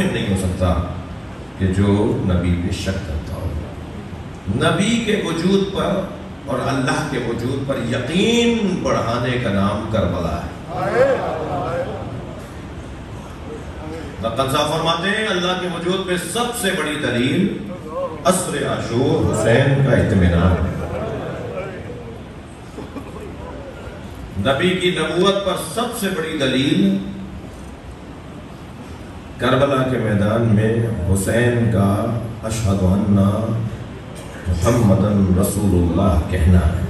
نہیں ہو سکتا کہ جو نبی پہ شک کرتا ہو. نبی کے وجود پر اور اللہ کے وجود پر یقین بڑھانے کا نام کربلا ہے. قنصا فرماتے ہیں اللہ کے وجود پہ سب سے بڑی دلیل عصر عاشور حسین کا اطمینان ہے. نبی کی نبوت پر سب سے بڑی دلیل کربلا کے میدان میں حسین کا اشہد ان محمدن رسول اللہ کہنا ہے.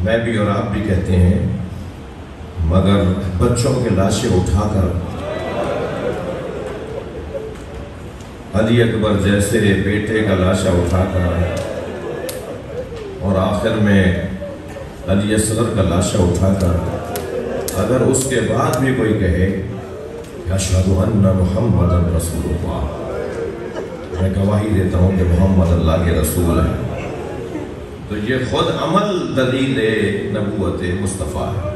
میں بھی اور آپ بھی کہتے ہیں، مگر بچوں کے لاشیں اٹھا کر علی اکبر جیسے بیٹے کا لاشا اٹھا کر اور آخر میں علی اصغر کا لاشا اٹھا کر اگر اس کے بعد بھی کوئی کہے اشہد ان محمد رسول اللہ، میں گواہی دیتا ہوں کہ محمد اللہ کے رسول ہے، تو یہ خود عمل دلیل نبوت مصطفیٰ ہے.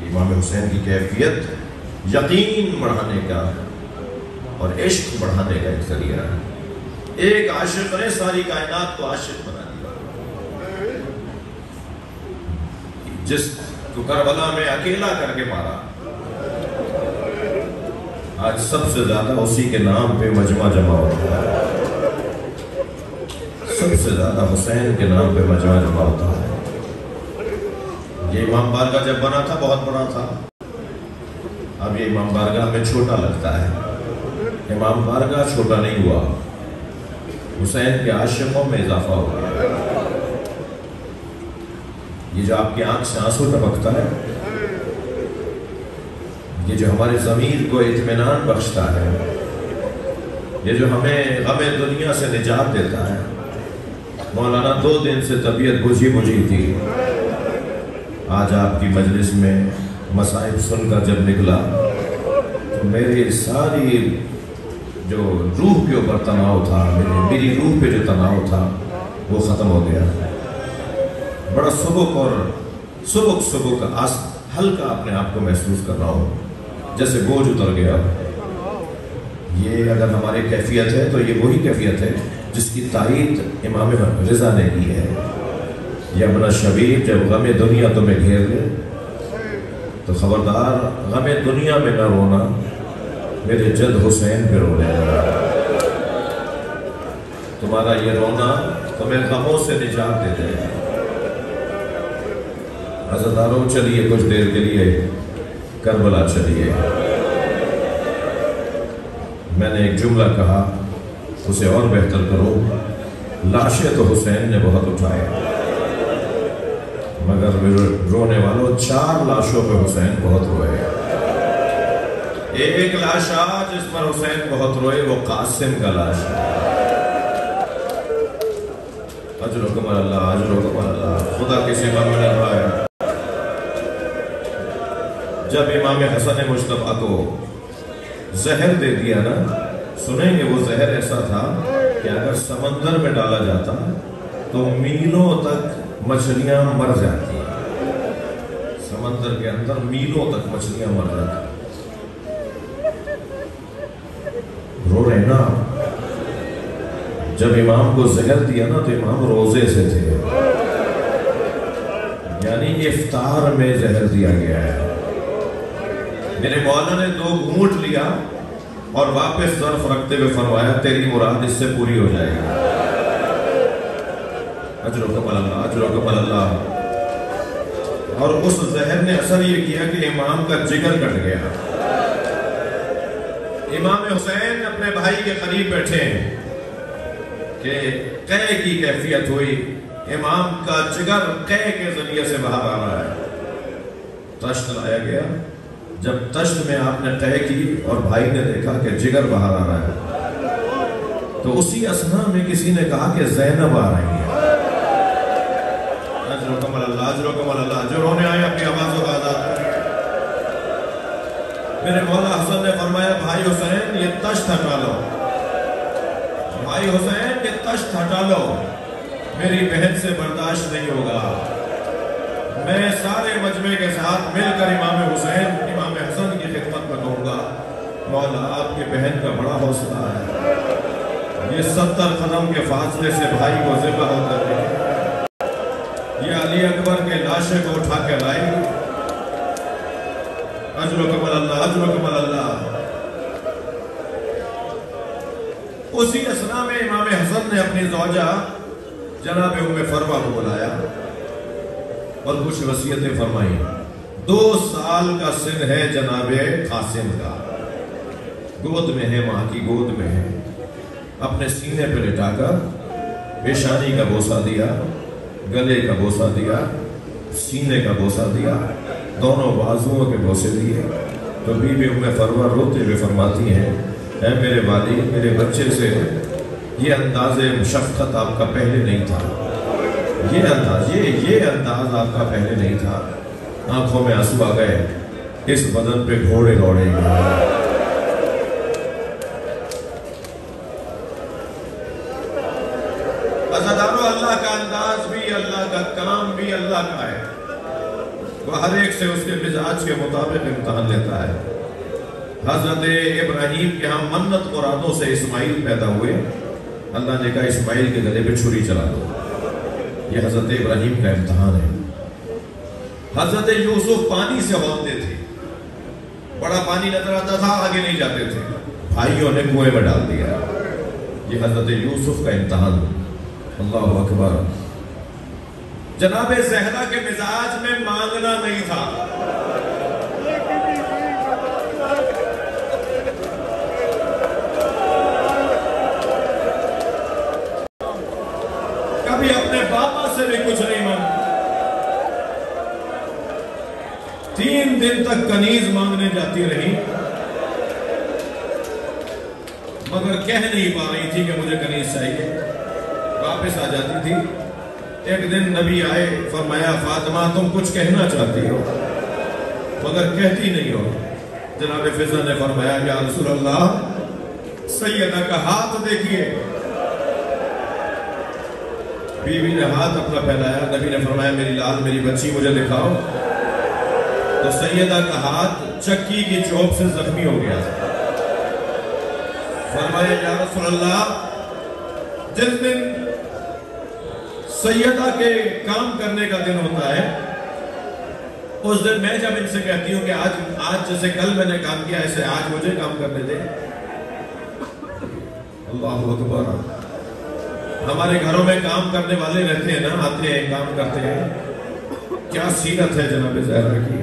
امام حسین کی کیفیت یقین بڑھانے کا اور عشق بڑھانے کا ایک ذریعہ ہے. ایک عاشق نے ساری کائنات کو عاشق بنا دیا. جس کو کربلا میں اکیلا کر کے مارا، آج سب سے زیادہ اسی کے نام پہ مجمع جمع ہوتا ہے. سب سے زیادہ حسین کے نام پہ مجمع جمع ہوتا ہے. یہ امام بارگاہ جب بنا تھا بہت بڑا تھا، اب یہ امام بارگاہ میں چھوٹا لگتا ہے. امام بارگاہ چھوٹا نہیں ہوا، حسین کے عاشقوں میں اضافہ ہو گیا. یہ جو آپ کی آنکھ سے آنسو ٹپکتا ہے، یہ جو ہمارے ضمیر کو اطمینان بخشتا ہے، یہ جو ہمیں غم دنیا سے نجات دیتا ہے. مولانا 2 دن سے طبیعت بجھی تھی، آج آپ کی مجلس میں مصائب سن کر جب نکلا تو میری ساری جو روح کے اوپر تناؤ تھا، میری روح پہ جو تناؤ تھا وہ ختم ہو گیا. بڑا سبک ہلکا اپنے آپ کو محسوس کر رہا ہوں، جیسے بوجھ اتر گیا. یہ اگر ہماری کیفیت ہے تو یہ وہی کیفیت ہے جس کی تائید امام رضا نے کی ہے. یا ابن شبیب، جب غم دنیا تمہیں گھیر لے تو خبردار غم دنیا میں نہ رونا، میرے جد حسین پہ رونے لگا. تمہارا یہ رونا تمہیں غموں سے نجات دے دے. عزاداروں چلیے کچھ دیر کے لیے کربلا چلیے. میں نے ایک جملہ کہا، اسے اور بہتر کرو. لاشیں تو حسین نے بہت اٹھائے، مگر رونے والوں 4 لاشوں پہ حسین بہت روئے. ایک لاشا جس پر حسین بہت روئے وہ قاسم کا لاش ہے. اجرکم اللہ، اجرکم اللہ. خدا کسی غم میں نہ روائے. جب امام حسن مجتبیٰ کو زہر دے دیا نا، سنیں گے وہ زہر ایسا تھا کہ اگر سمندر میں ڈالا جاتا تو میلوں تک مچھلیاں مر جاتی. سمندر کے اندر میلوں تک مچھلیاں مر جاتی. رو رہے نا. جب امام کو زہر دیا نا تو امام روزے سے تھے، یعنی افطار میں زہر دیا گیا ہے. میرے مولا نے 2 گھونٹ لیا اور واپس ظرف رکھتے ہوئے فرمایا تیری مراد اس سے پوری ہو جائے گی. اجرکم اللہ، اجرکم اللہ. اور اس زہر نے اثر یہ کیا کہ امام کا جگر کٹ گیا. امام حسین اپنے بھائی کے قریب بیٹھے ہیں کہ قے کی کیفیت ہوئی. امام کا جگر قے کے ذریعے سے باہر آ رہا ہے. تشت لایا گیا. جب تشت میں آپ نے قے کی اور بھائی نے دیکھا کہ جگر باہر آ رہا ہے تو اسی اثنا میں کسی نے کہا کہ زینب آ رہی ہے. اجرکم اللہ، اجرکم اللہ. جو رونے آئے اپنی آوازوں کا آزاد کریں. میرے مولا حسن نے فرمایا بھائی حسین یہ تشت ہٹا لو. بھائی حسین یہ تشت ہٹا لو، میری بہن سے برداشت نہیں ہوگا. میں سارے مجمع کے ساتھ مل کر امام حسین امام حسن کی خدمت میں کہوں گا مولا آپ کی بہن کا بڑا حوصلہ ہے، یہ 70 قدم کے فاصلے سے بھائی کو ذبح ہو کر دے، یہ علی اکبر کے لاشے کو اٹھا کے لائی۔ اجر و کمال اللہ، اجر و کمال اللہ۔ اسی اثناء میں امام حسن نے اپنی زوجہ جناب ام فروہ کو بلایا اور کچھ وصیتیں فرمائیں۔ 2 سال کا سن ہے جناب قاسم کا، گود میں ہے، ماں کی گود میں ہے، اپنے سینے پہ لٹا کر پیشانی کا بوسہ دیا، گلے کا بوسہ دیا، سینے کا بوسہ دیا، دونوں بازوؤں کے بوسے دیے۔ تو بی بی ام فروہ روتے ہوئے فرماتی ہیں، اے میرے والد، میرے بچے سے یہ انداز شفقت آپ کا پہلے نہیں تھا، یہ انداز آپ کا پہلے نہیں تھا۔ آنکھوں میں آنسو آ گئے، اس بدن پہ گھوڑے دوڑے گئے۔ عزادارو، اللہ کا انداز بھی، اللہ کا کام بھی اللہ کا ہے، وہ ہر ایک سے اس کے مزاج کے مطابق امتحان لیتا ہے۔ حضرت ابراہیم کے ہاں منت مرادوں سے اسماعیل پیدا ہوئے، اللہ نے کہا اسماعیل کے گلے پہ چھری چلا دو، یہ حضرت ابراہیم کا امتحان ہے۔ حضرت یوسف پانی سے ہولتے تھے، بڑا پانی نظر آتا تھا، آگے نہیں جاتے تھے، بھائیوں نے کنویں میں ڈال دیا، یہ حضرت یوسف کا امتحان۔ اللہ اکبر۔ جناب زہرا کے مزاج میں مانگنا نہیں تھا، کبھی اپنے باپا سے بھی کچھ نہیں مانگا۔ 3 دن تک کنیز مانگنے جاتی رہی، مگر کہہ نہیں پا رہی تھی کہ مجھے کنیز چاہیے، واپس آ جاتی تھی۔ ایک دن نبی آئے، فرمایا فاطمہ تم کچھ کہنا چاہتی ہو مگر کہتی نہیں ہو۔ جناب فضل نے فرمایا یا رسول اللہ، سیدہ کا ہاتھ دیکھیے۔ بیوی نے ہاتھ اپنا پھیلایا، نبی نے فرمایا میری لال، میری بچی مجھے دکھاؤ۔ تو سیدہ کا ہاتھ چکی کی چوب سے زخمی ہو گیا۔ فرمایا یا رسول اللہ، جس دن سیدہ کے کام کرنے کا دن ہوتا ہے، اس دن میں جب ان سے کہتی ہوں کہ آج جیسے کل میں نے کام کیا ایسے آج مجھے کام کرنے دیں۔ اللہ اکبر۔ ہمارے گھروں میں کام کرنے والے رہتے ہیں نا، آتے ہیں کام کرتے ہیں، کیا سیرت ہے جناب زہرا کی،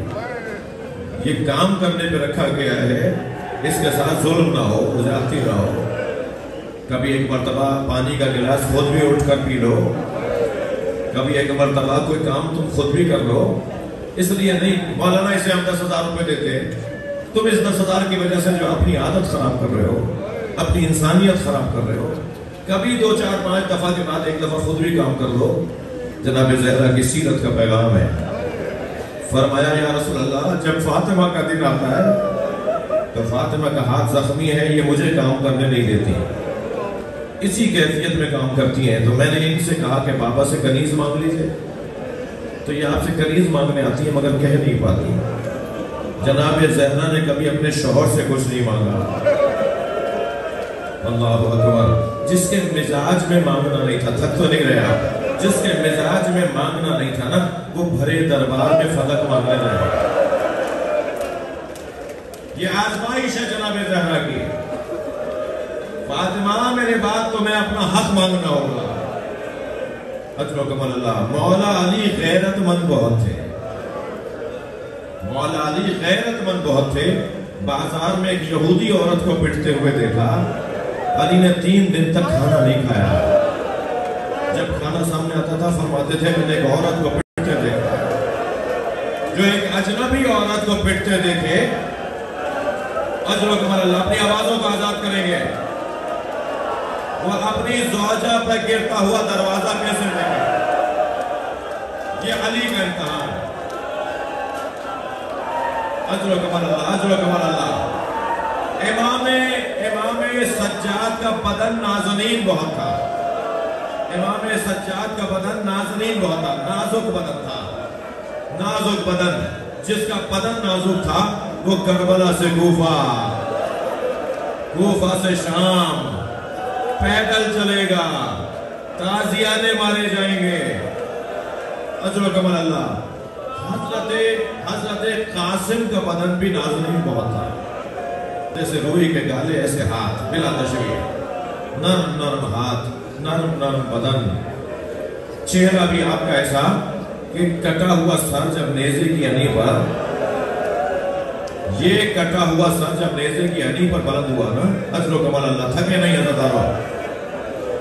یہ کام کرنے پہ رکھا گیا ہے، اس کے ساتھ ظلم نہ ہو، زیادتی نہ ہو۔ کبھی ایک مرتبہ پانی کا گلاس خود بھی اٹھ کر پی لو، کبھی ایک مرتبہ کوئی کام تم خود بھی کر لو۔ اس لیے نہیں مولانا اسے ہم 10,000 روپے دیتے ہیں، تم اس 10,000 کی وجہ سے جو اپنی عادت خراب کر رہے ہو، اپنی انسانیت خراب کر رہے ہو، کبھی 2 4 5 دفعہ کے بعد ایک دفعہ خود بھی کام کر لو۔ جناب زہرا کی سیرت کا پیغام ہے۔ فرمایا یا رسول اللہ، جب فاطمہ کا دن آتا ہے تو فاطمہ کا ہاتھ زخمی ہے، یہ مجھے کام کرنے نہیں دیتی، اسی کیفیت میں کام کرتی ہیں۔ تو میں نے ان سے کہا کہ بابا سے کنیز مانگ لیجئے، تو یہ آپ سے کنیز مانگنے آتی ہیں مگر کہہ نہیں پاتی۔ جناب زہرا نے کبھی اپنے شوہر سے کچھ نہیں مانگا۔ اللہ اکبر۔ جس کے مزاج میں مانگنا نہیں تھا، تھک تو نہیں رہے آپ، جس کے مزاج میں مانگنا نہیں تھا نا، وہ بھرے دربار میں فلک مانگنے لگے۔ یہ آزمائش ہے جناب زہرا کی۔ فاطمہ میرے بعد تو میں اپنا حق مانگنا ہوگا۔ اجر و کمال اللہ۔ مولا علی غیرت مند بہت تھے، مولا علی غیرت مند بہت تھے۔ بازار میں ایک یہودی عورت کو پٹتے ہوئے دیکھا، علی نے 3 دن تک کھانا نہیں کھایا۔ جب کھانا سامنے آتا تھا فرماتے تھے میں نے ایک عورت کو پٹتے دیکھا۔ جو ایک اجنبی عورت کو پٹتے دیکھے، اجر و کمال اللہ، اپنی آوازوں کو آزاد کریں گے، وہ اپنی زوجہ پہ گرتا ہوا دروازہ کیسے دیکھے؟ یہ علی کا امتحان ہے۔ اجر و کمال اللہ، اجر و کمال اللہ۔ امام سجاد کا بدن نازنین بہت تھا، امام سجاد کا بدن نازنین بہت تھا، نازک بدن تھا، نازک بدن۔ جس کا بدن نازک تھا وہ کربلا سے کوفہ، کوفہ سے شام پیدل چلے گا، تازیانے مارے جائیں گے۔ اجر و کمال اللہ۔ حضرت قاسم کا بدن بھی نازنین بہت تھا، جیسے روئی کے گالے ایسے ہاتھ بلا تشریح، نرم نرم ہاتھ، نرم نرم بدن، چہرہ بھی آپ کا ایسا کہ کٹا ہوا سر جب نیزے کی انی پر، یہ کٹا ہوا سر جب نیزے کی انی پر بلند ہوا نا، اجر و کمال اللہ، تھکے نہیں عزاداروں۔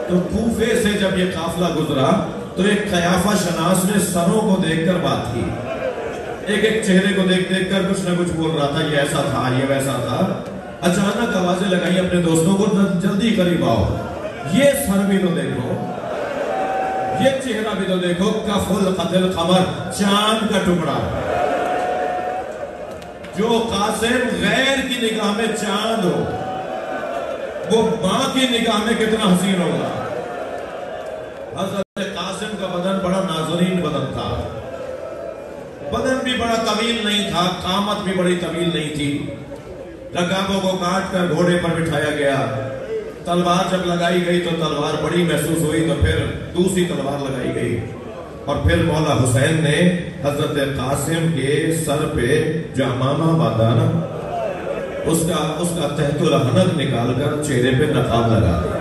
تو کوفے سے جب یہ قافلہ گزرا تو ایک قیافہ شناس نے سروں کو دیکھ کر بات کی، ایک ایک چہرے کو دیکھ کر کچھ نہ کچھ بول رہا تھا، یہ ایسا تھا، یہ ویسا تھا۔ اچانک آوازیں لگائی اپنے دوستوں کو، جلدی قریب آؤ، یہ سر بھی تو دیکھو، یہ چہرہ بھی تو دیکھو، کفل قتل قمر، چاند کا ٹکڑا۔ جو قاسم غیر کی نگاہ میں چاند ہو، وہ ماں کی نگاہ میں کتنا حسین ہوگا۔ حضرت قاسم کا بدن بڑا نازنین بدن تھا، بدن بھی بڑا طویل نہیں تھا، قامت بھی بڑی طویل نہیں تھی۔ رکابوں کو کاٹ کر گھوڑے پر بٹھایا گیا، تلوار جب لگائی گئی تو تلوار بڑی محسوس ہوئی، تو پھر دوسری تلوار لگائی گئی، اور پھر مولا حسین نے حضرت قاسم کے سر پہ جو امامہ باندھا نا، اس کا تحت الحنک نکال کر چہرے پہ نقاب لگا دیا،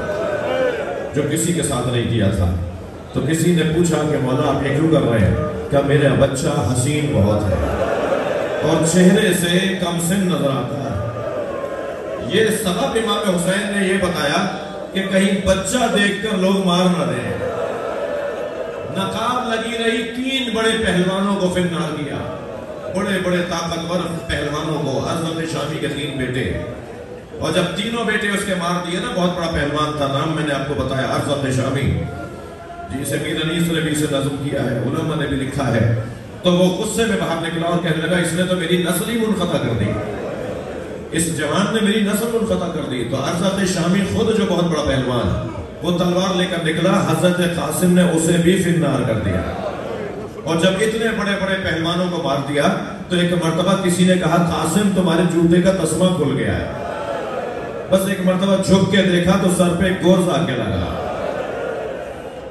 جو کسی کے ساتھ نہیں کیا تھا۔ تو کسی نے پوچھا کہ مولا آپ یہ کیوں کر رہے ہیں؟ کہ میرا بچہ حسین بہت ہے اور چہرے سے کم سن نظر آتا ہے۔ یہ سبب امام حسین نے یہ بتایا کہ کہیں بچہ دیکھ کر لوگ مار نہ دیں۔ نقاب لگی رہی، 3 بڑے پہلوانوں کو فنار کیا، بڑے بڑے طاقتور پہلوانوں کو، حضرت شامی کے 3 بیٹے، اور جب تینوں بیٹے اس کے مار دیے نا، بہت بڑا پہلوان تھا، نام میں نے آپ کو بتایا، حضرت شامی، جسے میر انیس نے بھی اسے نظم کیا ہے، علماء نے بھی لکھا ہے۔ تو وہ غصے میں باہر نکلا اور کہنے لگا، اس نے تو میری نسل ہی منقطع کر دی، اس جوان نے میری نسل منقطع کر دی۔ تو حضرت شامی خود جو بہت بڑا پہلوان، وہ تلوار لے کر نکلا، حضرت قاسم نے اسے بھی فنار کر دیا، اور جب اتنے بڑے بڑے پہلوانوں کو مار دیا تو ایک مرتبہ کسی نے کہا، قاسم تمہارے جوتے کا تسمہ کھل گیا ہے۔ بس ایک مرتبہ جھک کے دیکھا تو سر پہ گورز آ کے لگا،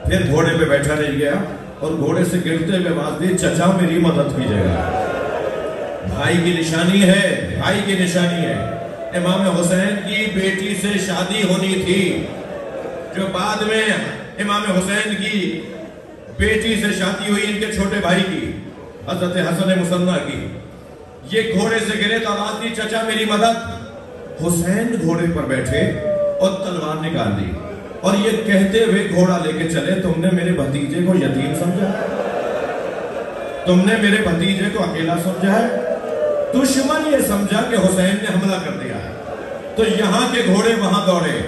پھر گھوڑے پہ بیٹھا رہ گیا اور گھوڑے سے گرتے ہوئے آواز دی، چچا میری مدد کیجیے گا، بھائی کی نشانی ہے، بھائی کی نشانی ہے۔ امام حسین کی بیٹی سے شادی ہونی تھی، جو بعد میں امام حسین کی بیٹی سے شادی ہوئی، ان کے چھوٹے بھائی کی، حضرت حسن مصنع کی۔ یہ گھوڑے سے گرے تو آواز دی، چچا میری مدد۔ حسین گھوڑے پر بیٹھے اور تلوار نکال دی، اور یہ کہتے ہوئے گھوڑا لے کے چلے، تم نے میرے بھتیجے کو یتیم سمجھا ہے؟ تم نے میرے بھتیجے کو اکیلا سمجھا ہے؟ دشمن یہ سمجھا کہ حسین نے حملہ کر دیا ہے، تو یہاں کے گھوڑے وہاں دوڑے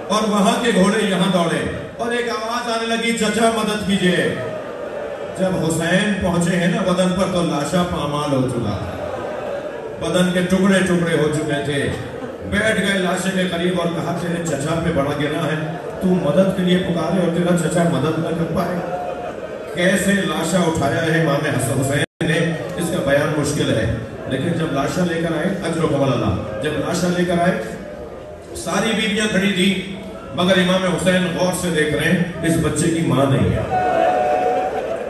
اور وہاں کے گھوڑے یہاں دوڑے، اور ایک آواز آنے لگی، چچا مدد کیجئے۔ جب حسین پہنچے ہیں نا بدن پر، تو لاشا پامال ہو چکا تھا، بدن کے ٹکڑے ٹکڑے ہو چکے تھے۔ بیٹھ گئے لاشے کے قریب اور کہا، تیرے چچا پہ بڑا گنا ہے، تو مدد کے لیے پکارے اور تیرا چچا مدد نہ کر پائے۔ کیسے لاشا اٹھایا ہے امام حسین نے، اس کا بیان مشکل ہے، لیکن جب لاشا لے کر آئے، اجر و کمال اللہ، جب لاشا لے کر آئے، ساری بیویاں کھڑی تھی، مگر امام حسین غور سے دیکھ رہے ہیں، اس بچے کی ماں نہیں ہے۔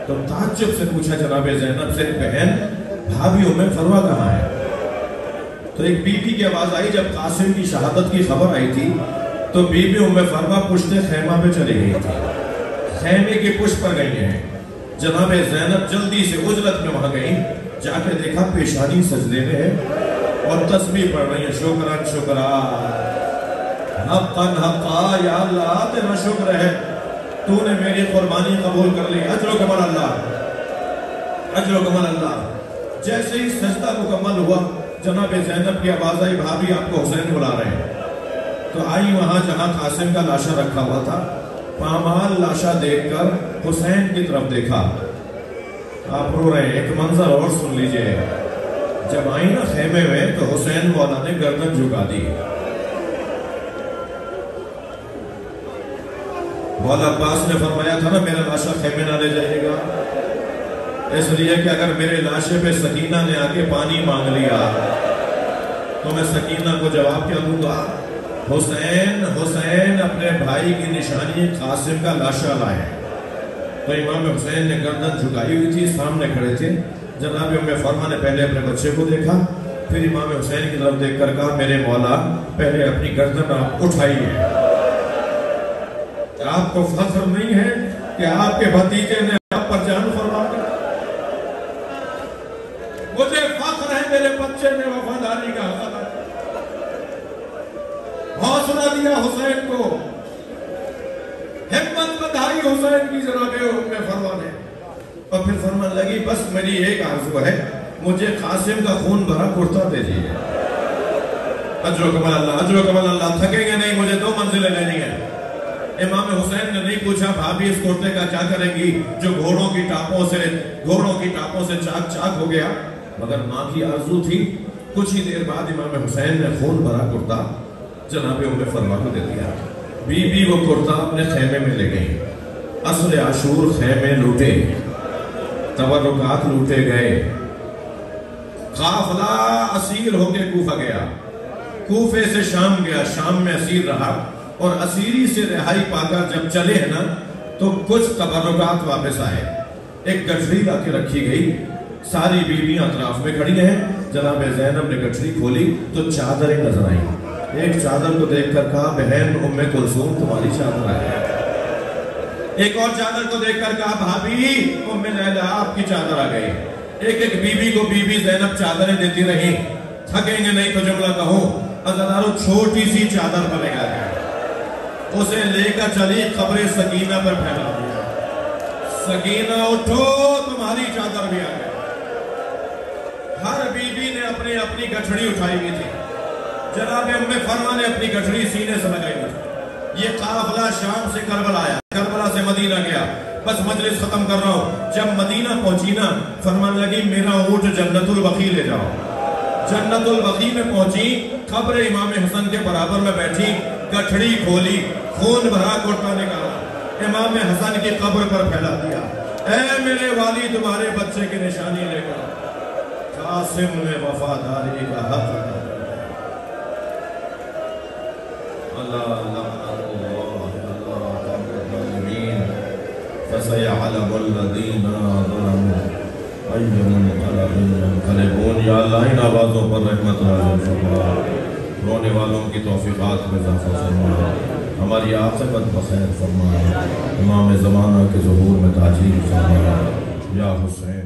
تو تعجب سے پوچھا جناب زینب سے، بہن بھابھی ام فروہ کہاں ہے؟ تو ایک بی بی کی آواز آئی، جب قاسم کی شہادت کی خبر آئی تھی تو بی بی ام فروہ پشت خیمہ پہ چلی گئی تھی، خیمے کی پشت پر گئی ہیں۔ جناب زینب جلدی سے عجلت میں وہاں گئی، جا کے دیکھا پیشانی سجدے میں ہے اور تسبیح پڑھ رہی ہیں، شکران شکران، حقاً حقا، یا اللہ تیرا شکر ہے، تو نے میری قربانی قبول کر لی، اجر و کمال اللہ، اجر و کمال اللہ۔ جیسے ہی سجدہ مکمل ہوا، جناب زینب کی آواز آئی، بھابھی آپ کو حسین بلا رہے ہیں۔ تو آئی وہاں جہاں قاسم کا لاشا رکھا ہوا تھا، پامال لاشا دیکھ کر حسین کی طرف دیکھا، آپ رو رہے ہیں۔ ایک منظر اور سن لیجئے، جب آئی نا خیمے میں تو حسین مولا نے گردن جھکا دی۔ مولا عباس نے فرمایا تھا نا، میرا لاشا خیمے نہ لے جائے گا، اس لیے کہ اگر میرے لاشے پہ سکینہ نے آ کے پانی مانگ لیا تو میں سکینہ کو جواب کیا دوں گا؟ حسین حسین اپنے بھائی کی نشانی قاسم کا لاشا لائے. تو امام حسین نے گردن جھکائی ہوئی تھی, سامنے کھڑے تھے. جناب ام فرما نے پہلے اپنے بچے کو دیکھا, پھر امام حسین کی طرف دیکھ کر کہا میرے مولا پہلے اپنی گردن آپ اٹھائیے. آپ کو فخر نہیں ہے کہ آپ کے بھتیجے نے آپ پر جان فرما دی؟ مجھے فخر ہے میرے بچے نے وفاداری کا حق ادا کیا. حوصلہ دیا حسین کو, ہمت بندھائی حسین کی جناب ام فرما نے. اور پھر فرمان لگی بس میری ایک آرزو ہے, مجھے قاسم کا خون بھرا کرتا دیجیے. اجر و کمال اللہ, اجر و کمال اللہ. تھکیں گے نہیں, مجھے 2 منزلیں لینی ہیں. امام حسین نے نہیں پوچھا بھابھی اس کرتے کا کیا کریں گی جو گھوڑوں کی ٹاپوں سے چاک چاک ہو گیا, مگر ماں کی آرزو تھی. کچھ ہی دیر بعد امام حسین نے خون بھرا کرتا جناب ام فرما کو دے دیا. بی بی وہ کرتا اپنے خیمے میں لے گئی. عصر عاشور خیمے لوٹے, تبرکات لوٹے گئے. قافلہ اسیر ہو کے کوفہ گیا, کوفے سے شام گیا, شام میں اسیر رہا, اور اسیری سے رہائی پا کر جب چلے ہیں نا تو کچھ تبرکات واپس آئے. ایک گٹھڑی لا کے رکھی گئی, ساری بیویاں اطراف میں کھڑی ہیں. جناب زینب نے گٹھڑی کھولی تو چادریں نظر آئیں. ایک چادر کو دیکھ کر کہا بہن ام کلثوم تمہاری چادر آئی. ایک اور چادر کو دیکھ کر کہا بھابی ام لیلا آپ کی چادر آ گئی. ایک بیوی کو بی بی زینب چادریں دیتی رہی. تھکیں گے نہیں تو جملہ کہو, عزیزانو چھوٹی سی چادر پر لے گیا, اسے لے کر چلی قبر سکینہ پر پھیلا دیا. سکینہ اٹھو تمہاری چادر بھی آ گئی. ہر بی بی نے اپنی گٹھڑی اٹھائی ہوئی تھی. جناب ام فرما نے اپنی گٹھڑی سینے سے لگائی ہوئی تھی. یہ قافلہ شام سے کربلا آیا, کربلا سے مدینہ گیا. بس مجلس ختم کر رہا ہوں. جب مدینہ پہنچی نا فرمان لگی میرا اونٹ جنت البقیع لے جاؤ. جنت البقیع میں پہنچی, قبر امام حسن کے برابر میں بیٹھی, گٹھڑی کھولی, خون بھرا کرتا نکالا, امام حسن کی قبر پر پھیلا دیا. اے میرے والی تمہارے بچے کی نشانی لے کر قاسم نے وفاداری کا حق ادا کیا. اللہ اللہ فَسَيَعْلَمُ الَّذِينَ ظَلَمُوا أَيُّ مُنْقَلَبٍ يَنْقَلِبُونَ. یا اللہ ان آوازوں پر رحمت نازل فرما, رونے والوں کی توفیقات میں اضافہ فرما, ہماری عاقبت بخیر فرما, امام زمانہ کے ظہور میں تاجیل فرما. یا حسین